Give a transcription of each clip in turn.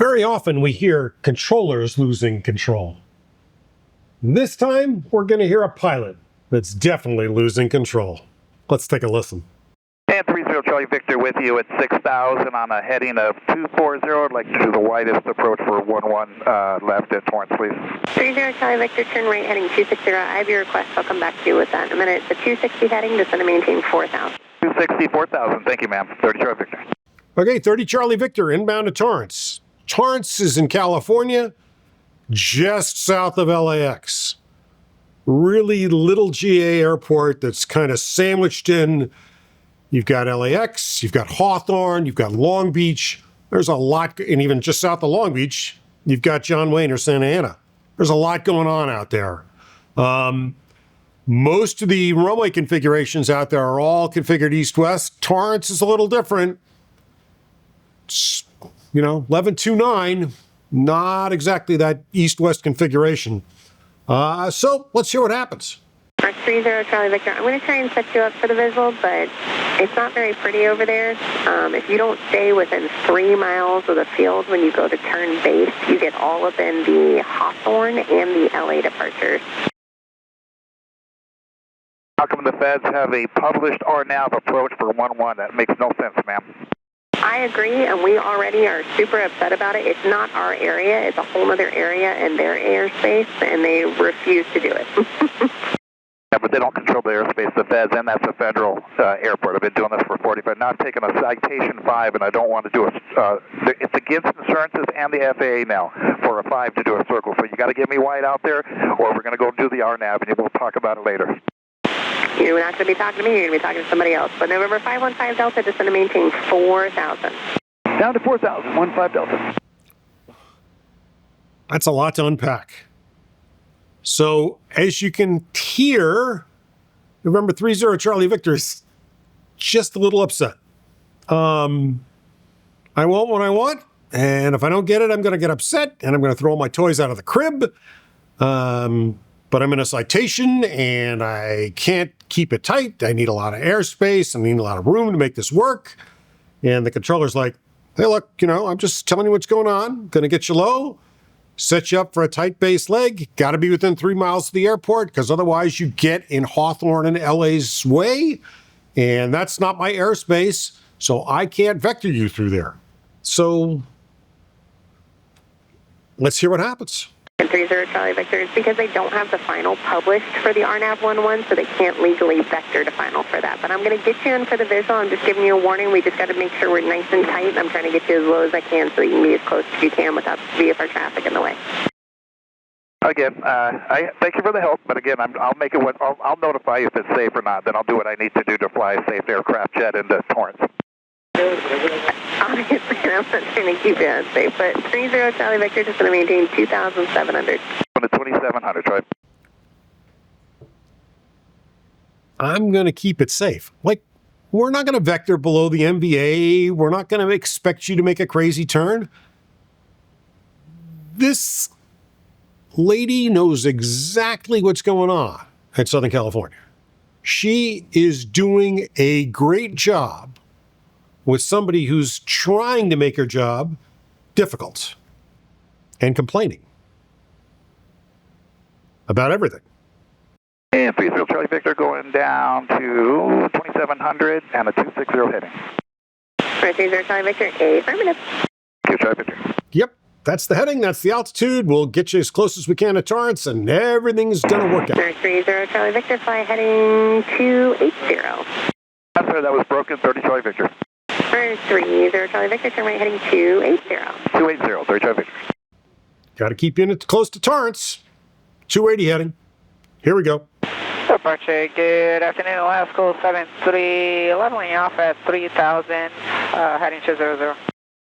Very often we hear controllers losing control. This time, we're going to hear a pilot that's definitely losing control. Let's take a listen. N30 Charlie Victor with you at 6,000 on a heading of 240. I'd like to do the widest approach for 11 left at Torrance, please. 30 Charlie Victor, turn right heading 260. I have your request. I'll come back to you with that in a minute. The 260 heading, just going to maintain 4,000. 260, 4,000. Thank you, ma'am. 30 Charlie Victor. Okay, 30 Charlie Victor, inbound to Torrance. Torrance is in California, just south of LAX. Really little GA airport that's kind of sandwiched in. You've got LAX, you've got Hawthorne, you've got Long Beach. There's a lot, and even just south of Long Beach, you've got John Wayne or Santa Ana. There's a lot going on out there. Most of the runway configurations out there are all configured east-west. Torrance is a little different. It's, 1129, not exactly that east-west configuration. So let's hear what happens. Mark 30 Charlie Victor, I'm going to try and set you up for the visual, but it's not very pretty over there. If you don't stay within 3 miles of the field when you go to turn base, you get all up in the Hawthorne and the LA departures. How come the feds have a published RNAV approach for 11? That makes no sense, ma'am. I agree, and we already are super upset about it. It's not our area. It's a whole other area in their airspace, and they refuse to do it. Yeah, but they don't control the airspace, the feds, and that's a federal airport. I've been doing this for 45. Now I'm taking a citation 5, and I don't want to do it's against insurances and the FAA now for a 5 to do a circle. So you got to get me white out there, or we're going to go do the RNAV, and we'll talk about it later. You're not going to be talking to me. You're going to be talking to somebody else. But November 515 Delta, just going to maintain 4,000. Down to 4,000, 15 Delta. That's a lot to unpack. So, as you can hear, November 30 Charlie Victor is just a little upset. I want what I want, and if I don't get it, I'm going to get upset, and I'm going to throw all my toys out of the crib. But I'm in a citation, and I can't keep it tight. I need a lot of airspace. I need a lot of room to make this work. And the controller's like, hey, look, I'm just telling you what's going on. Going to get you low. Set you up for a tight base leg. Got to be within 3 miles of the airport because otherwise you get in Hawthorne and LA's way. And that's not my airspace, so I can't vector you through there. So let's hear what happens. 30 Charlie Victor, it's because they don't have the final published for the RNAV 11, so they can't legally vector to final for that. But I'm going to get you in for the visual. I'm just giving you a warning. We just got to make sure we're nice and tight. I'm trying to get you as low as I can so you can be as close as you can without VFR traffic in the way. Again, I thank you for the help, but again, I'll make it. I'll notify you if it's safe or not. Then I'll do what I need to do to fly a safe aircraft jet into Torrance. Obviously, I'm not trying to keep you unsafe, but 30 Charlie Victor just going to maintain 2,700. On the 2,700, right? I'm going to keep it safe. Like, we're not going to vector below the MVA. We're not going to expect you to make a crazy turn. This lady knows exactly what's going on at Southern California. She is doing a great job with somebody who's trying to make her job difficult and complaining about everything. And 30 Charlie Victor going down to 2,700 and a 260 heading. 30 Charlie Victor, affirmative. Okay, Charlie Victor. Yep, that's the heading, that's the altitude. We'll get you as close as we can to Torrance, and everything's gonna work out. 30 Charlie Victor, fly heading 280. I'm sorry, that was broken. 30 Charlie Victor. 30 Charlie Victor, turn right heading 280. 280, 30 Charlie Victor. Got to keep you in close to Torrance. 280 heading. Here we go. Departure, good afternoon, Alaska 73, leveling off at 3,000, heading 200.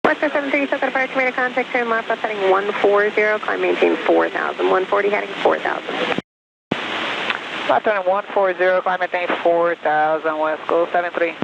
Western 73, so departure, made a contact, turn left, left heading 140, climb maintain 4,000, 140 heading 4,000. Left heading 140, climb maintain 4,000, West Coast 73.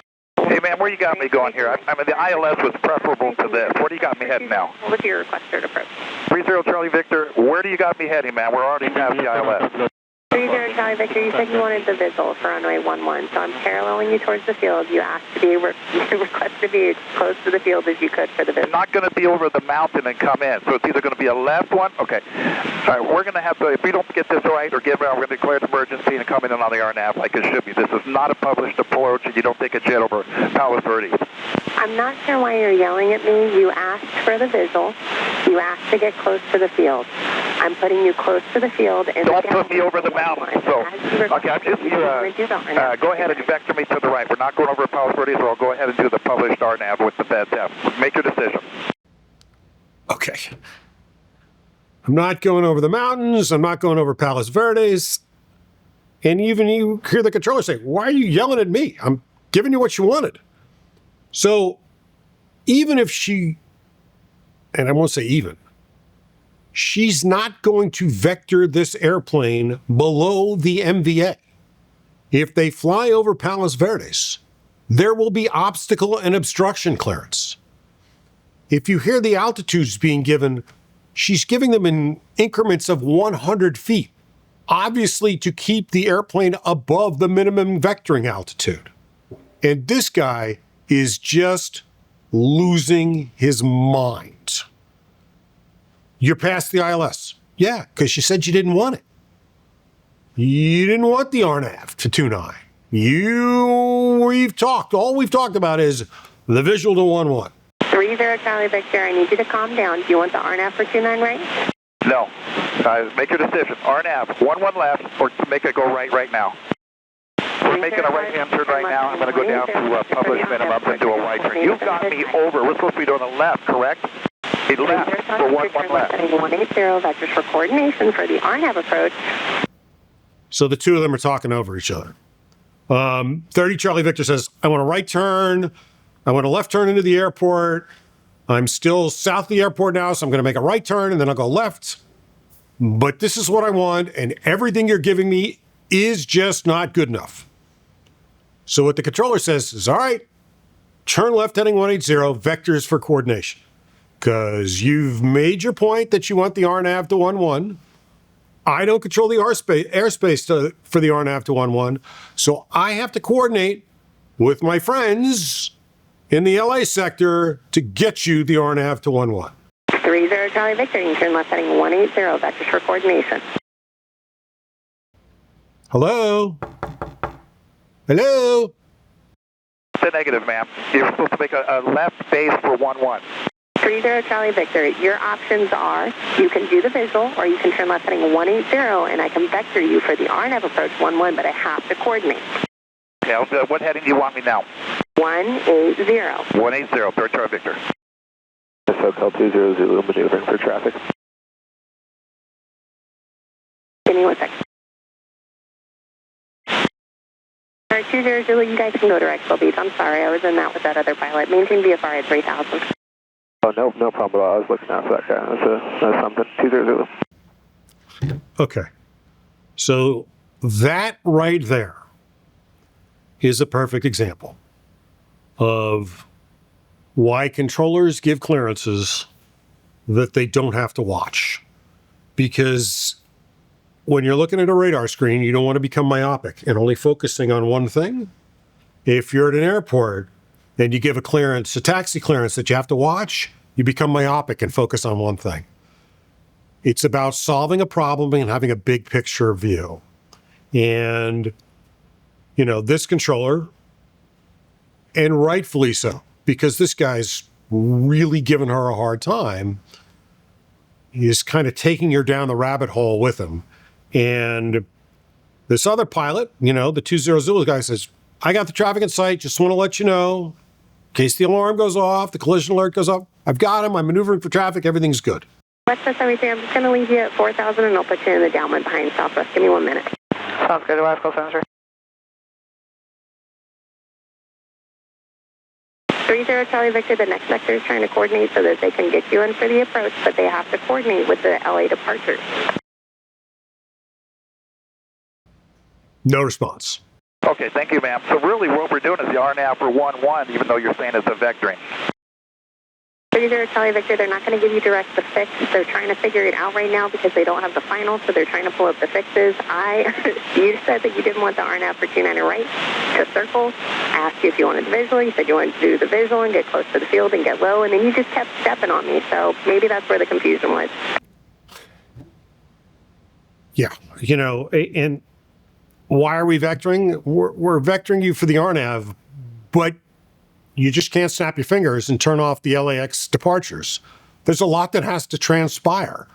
Hey, man, where you got me going here? I mean, the ILS was preferable to this. Where do you got me heading now? What's your request for approach? 30 Charlie Victor, where do you got me heading, man? We're already past the ILS. 30 30 Charlie Victor, you said you wanted the visual for runway 11, so I'm paralleling you towards the field. You asked to be requested to be as close to the field as you could for the visual. I'm not going to be over the mountain and come in, so it's either going to be a left one. Okay. All right, we're going to have to, if we don't get this right or get it right, we're going to declare an emergency and come in on the RNAV like it should be. This is not a published approach, and you don't take a jet over Palos Verdes. I'm not sure why you're yelling at me. You asked for the visual. You asked to get close to the field. I'm putting you close to the field. And don't put me over the mountain. So, okay, I'm just go ahead and vector me to the right. We're not going over Palos Verdes, so I'll go ahead and do the published RNAV with the feds have. Make your decision. Okay. I'm not going over the mountains. I'm not going over Palos Verdes. And even you hear the controller say, why are you yelling at me? I'm giving you what you wanted. So even if she, and I won't say even, she's not going to vector this airplane below the MVA. If they fly over Palos Verdes, there will be obstacle and obstruction clearance. If you hear the altitudes being given, she's giving them in increments of 100 feet, obviously to keep the airplane above the minimum vectoring altitude. And this guy is just losing his mind. You're past the ILS. Yeah, because you said you didn't want it. You didn't want the RNAV to 29. All we've talked about is the visual to 11. 30 Charlie Victor, I need you to calm down. Do you want the RNAV for 29 right? No. Make your decision. RNAV, 11 left, or make it go right now. We're making a right-hand turn right now. I'm going to go down to publish minimum and do a right turn. You've got me over. We're supposed to be doing a left, correct? A left for 11 left. 180 vectors for coordination for the RNAV approach. So the two of them are talking over each other. 30 Charlie Victor says, I want a right turn. I want a left turn into the airport. I'm still south of the airport now, so I'm going to make a right turn, and then I'll go left. But this is what I want, and everything you're giving me is just not good enough. So what the controller says is, all right, turn left heading 180, vectors for coordination. Because you've made your point that you want the RNAV to 11. I don't control the airspace for the RNAV to 11, so I have to coordinate with my friends in the LA sector to get you the RNAV to 11. 30 Charlie Victor, you turn left heading 180, vectors for coordination. Hello? Hello? It's a negative, ma'am. You're supposed to make a left base for 11. 30 Charlie Victor, your options are you can do the visual or you can turn left heading 180 and I can vector you for the RNAV approach 11, but I have to coordinate. Yeah, what heading do you want me now? 180. 180, 3rd Charlie Victor. Hotel 20 Zulu maneuvering for traffic. Give me 1 second. All right, 20 Zulu, you guys can go direct Bill Beach. I'm sorry, I was in that with that other pilot. Maintain VFR at 3000. Oh, no problem at all. I was looking out for that guy. That's something. 20 Zulu. Okay. So that right there is a perfect example of why controllers give clearances that they don't have to watch. Because when you're looking at a radar screen, you don't want to become myopic and only focusing on one thing. If you're at an airport and you give a clearance, a taxi clearance that you have to watch, you become myopic and focus on one thing. It's about solving a problem and having a big picture view. And, this controller, and rightfully so, because this guy's really giving her a hard time, is kind of taking her down the rabbit hole with him. And this other pilot, the 20 Zulu guy says, I got the traffic in sight, just want to let you know, in case the alarm goes off, the collision alert goes off, I've got him, I'm maneuvering for traffic, everything's good. Westwest 73, I'm just going to leave you at 4,000 and I'll put you in the downwind behind Southwest. Give me 1 minute. Sounds good. West Coast Sensor. 30 Charlie Victor, the next sector is trying to coordinate so that they can get you in for the approach, but they have to coordinate with the LA departures. No response. Okay, thank you, ma'am. So really what we're doing is the RNAV for 11, even though you're saying it's a vectoring. 30 Charlie Victor, they're not going to give you direct the fix. They're trying to figure it out right now because they don't have the final, so they're trying to pull up the fixes. You said that you didn't want the RNAV for 29 right to circle. I asked you if you wanted the visual. You said you wanted to do the visual and get close to the field and get low, and then you just kept stepping on me, so maybe that's where the confusion was. Yeah, and why are we vectoring? We're vectoring you for the RNAV, but you just can't snap your fingers and turn off the LAX departures. There's a lot that has to transpire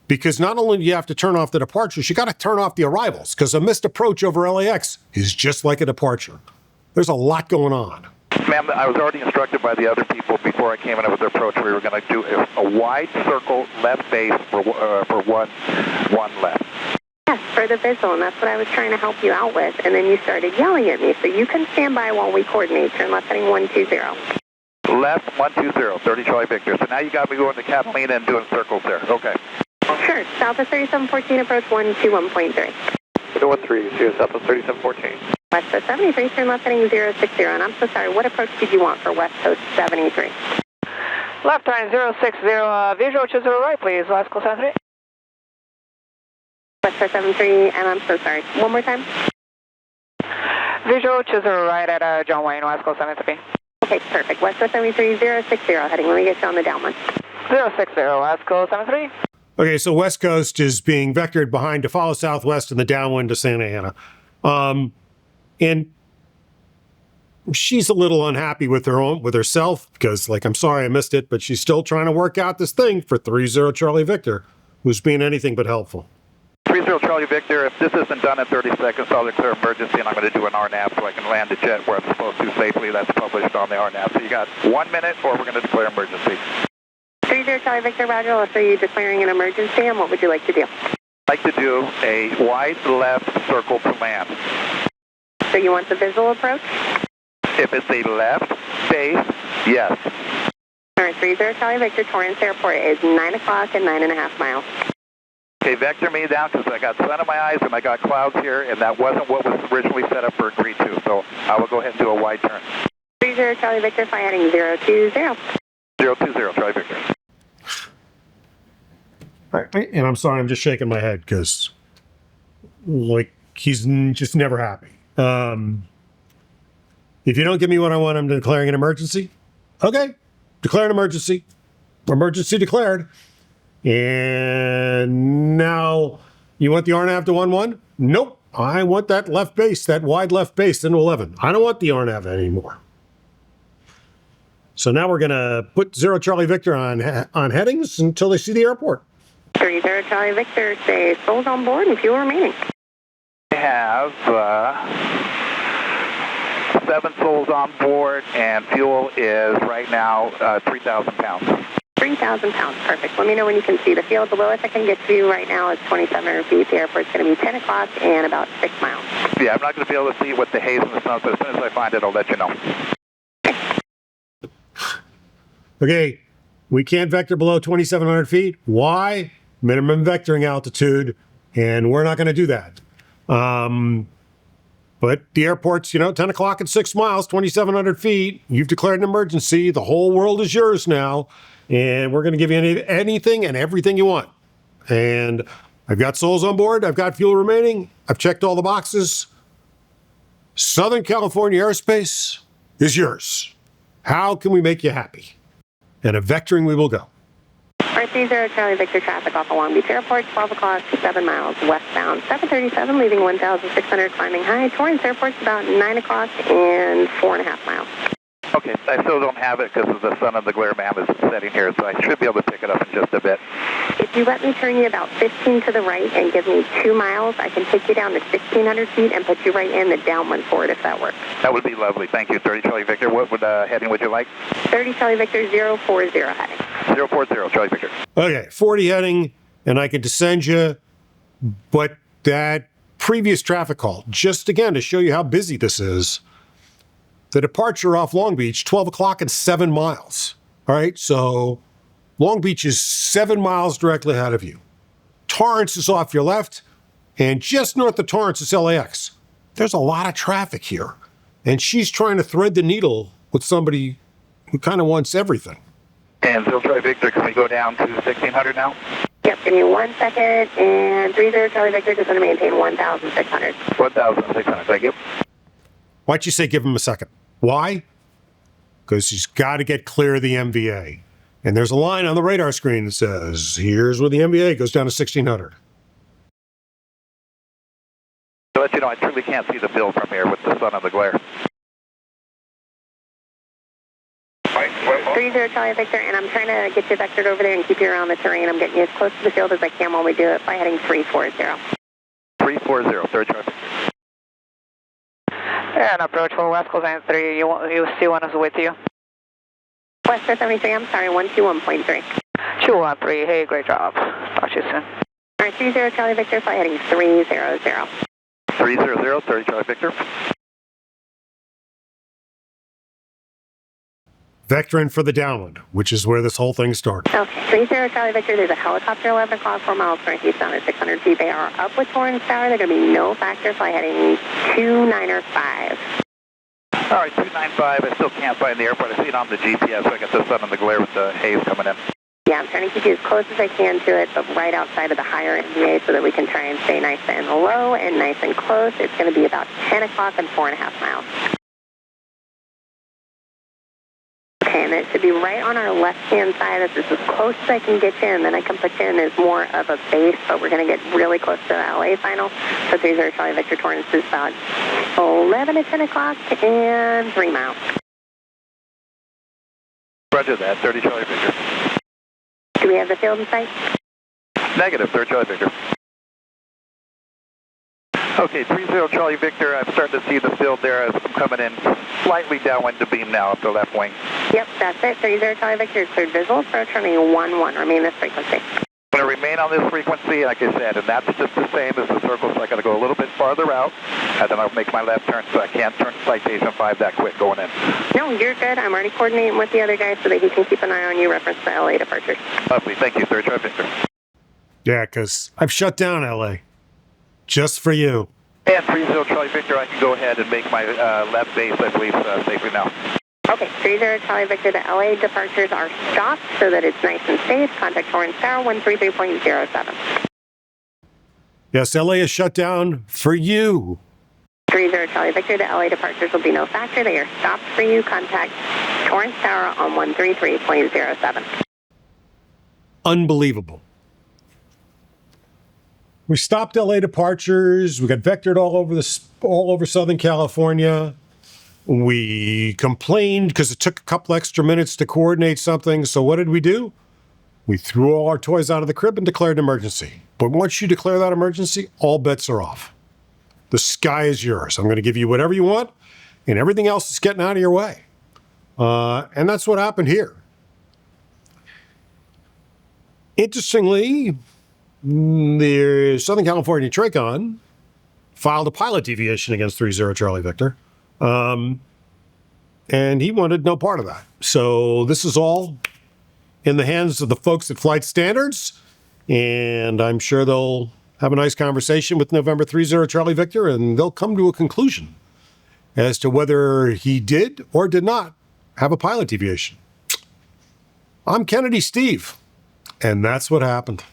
because not only do you have to turn off the departures, you got to turn off the arrivals because a missed approach over LAX is just like a departure. There's a lot going on. Ma'am, I was already instructed by the other people before I came in with the approach. We were going to do a wide circle left base for one left. Yes, for the visual, and that's what I was trying to help you out with. And then you started yelling at me, so you can stand by while we coordinate. Turn left heading 120. Left 120, 30 Charlie Victor. So now you got me going to Catalina and doing circles there. Okay. Sure. Southwest 3714, approach 121.3. 13, Southwest 3714. West Coast 73, turn left heading 060. And I'm so sorry, what approach did you want for West Coast 73? Left turn 060, visual to 0 right, please. West Coast 73. West Coast 73, and I'm so sorry. One more time. Visual to 0 right at John Wayne, West Coast 73. Okay, perfect. West Coast 73, 060 heading. Let me get you on the down one. 060, West Coast 73. Okay, so West Coast is being vectored behind to follow southwest in the downwind to Santa Ana. And she's a little unhappy with herself because, I'm sorry I missed it, but she's still trying to work out this thing for 30 Charlie Victor, who's being anything but helpful. 30 Charlie Victor, if this isn't done in 30 seconds, I'll declare emergency and I'm going to do an RNAV so I can land the jet where I'm supposed to safely. That's published on the RNAV. So you got 1 minute or we're going to declare emergency. 30 Charlie Victor, Roger. I'll show you declaring an emergency, and what would you like to do? I'd like to do a wide left circle to land. So you want the visual approach? If it's a left base, yes. All right, 30 Charlie Victor, Torrance Airport is 9 o'clock and 9.5 miles. Okay, vector me down because I got sun in my eyes and I got clouds here, and that wasn't what was originally set up or agreed to. So I will go ahead and do a wide turn. 30 Charlie Victor, fly heading 020. 020, Charlie Victor. And I'm sorry, I'm just shaking my head because, he's just never happy. If you don't give me what I want, I'm declaring an emergency. Okay, declare an emergency. Emergency declared. And now you want the RNAV to 11? Nope. I want that left base, that wide left base into 11. I don't want the RNAV anymore. So now we're going to put 0 Charlie Victor on headings until they see the airport. 30 Charlie Victor, say souls on board and fuel remaining. I have 7 souls on board and fuel is right now 3,000 pounds. 3,000 pounds, perfect. Let me know when you can see the field. The lowest I can get to you right now is 2,700 feet. The airport's going to be 10 o'clock and about 6 miles. Yeah, I'm not going to be able to see what the haze and the snow, but as soon as I find it, I'll let you know. Okay, we can't vector below 2,700 feet. Why? Minimum vectoring altitude, and we're not going to do that. But the airport's, 10 o'clock and 6 miles, 2,700 feet. You've declared an emergency. The whole world is yours now. And we're going to give you anything and everything you want. And I've got souls on board. I've got fuel remaining. I've checked all the boxes. Southern California airspace is yours. How can we make you happy? And a vectoring we will go. R30 Charlie Victor traffic off of Long Beach Airport, 12 o'clock, 7 miles westbound. 737 leaving 1,600 climbing high. Torrance Airport's about 9 o'clock and 4.5 miles. Okay, I still don't have it because of the sun and the glare map is setting here, so I should be able to pick it up in just a bit. If you let me turn you about 15 to the right and give me 2 miles, I can take you down to 1,600 feet and put you right in the downwind for it if that works. That would be lovely. Thank you. 30 Charlie Victor, what heading would you like? 30 Charlie Victor, 040 heading. 040, Charlie Victor. Okay, 40 heading, and I can descend you, but that previous traffic call, just again to show you how busy this is, the departure off Long Beach, 12 o'clock and 7 miles. All right, so Long Beach is 7 miles directly ahead of you. Torrance is off your left, and just north of Torrance is LAX. There's a lot of traffic here, and she's trying to thread the needle with somebody who kind of wants everything. And Zero Charlie Victor, can we go down to 1600 now? Yep, give me 1 second, and 30 Charlie Victor, just want to maintain 1,600. 1,600, thank you. Why'd you say give him a second? Why? Because he's got to get clear of the MVA. And there's a line on the radar screen that says, here's where the MVA goes down to 1600. To let you know, I truly can't see the field from here with the sun and the glare. 30 Charlie Victor, and I'm trying to get you vectored over there and keep you around the terrain. I'm getting you as close to the field as I can while we do it by heading 340. 340, third traffic. And approach for West Coast N3, you still want us with you? West 73, I'm sorry, 121.3. 213, hey, great job. Talk to you soon. All right, 30 Charlie Victor, fly heading 300. 300, 30 Charlie Victor. Vectoring for the downwind, which is where this whole thing started. Okay, 30 Charlie Victor, there's a helicopter 11 o'clock, 4 miles northeastbound at 600 feet. They are up with Torrance Tower. They're going to be no factor, fly heading 295. All right, 295. I still can't find the airport. I see it on the GPS. So I got the sun and the glare with the haze coming in. Yeah, I'm trying to keep you as close as I can to it, but right outside of the higher MVA so that we can try and stay nice and low and nice and close. It's going to be about 10 o'clock and 4.5 miles. Okay, and it should be right on our left-hand side. This is as close as I can get you, and then I can put you in as more of a base, but we're going to get really close to the LA final. So 30 Charlie Victor Torrance is about 11 to 10 o'clock and 3 miles. Roger that, 30 Charlie Victor. Do we have the field in sight? Negative, 30 Charlie Victor. Okay, 30 Charlie Victor, I'm starting to see the field there as I'm coming in slightly downwind to beam now up the left wing. Yep, that's it. 30 Charlie Victor, cleared visual, approach running 1-1. Remain this frequency. I'm going to remain on this frequency, like I said, and that's just the same as the circle, so I got to go a little bit farther out, and then I'll make my left turn, so I can't turn citation 5 that quick going in. No, you're good. I'm already coordinating with the other guy so that he can keep an eye on you, reference to LA departures. Lovely, thank you, 30 Charlie Victor. Yeah, because I've shut down LA. Just for you. And 30 Charlie Victor, I can go ahead and make my left base, I believe, safely now. Okay, 30 Charlie Victor, the LA departures are stopped so that it's nice and safe. Contact Torrance Tower 133.07. Yes, LA is shut down for you. 30 Charlie Victor, the LA departures will be no factor. They are stopped for you. Contact Torrance Tower on 133.07. Unbelievable. We stopped LA departures. We got vectored all over Southern California. We complained because it took a couple extra minutes to coordinate something. So what did we do? We threw all our toys out of the crib and declared an emergency. But once you declare that emergency, all bets are off. The sky is yours. I'm going to give you whatever you want, and everything else is getting out of your way. And that's what happened here. Interestingly, the Southern California TRACON filed a pilot deviation against 30 Charlie Victor. And he wanted no part of that. So this is all in the hands of the folks at Flight Standards. And I'm sure they'll have a nice conversation with November 30 Charlie Victor, and they'll come to a conclusion as to whether he did or did not have a pilot deviation. I'm Kennedy Steve, and that's what happened.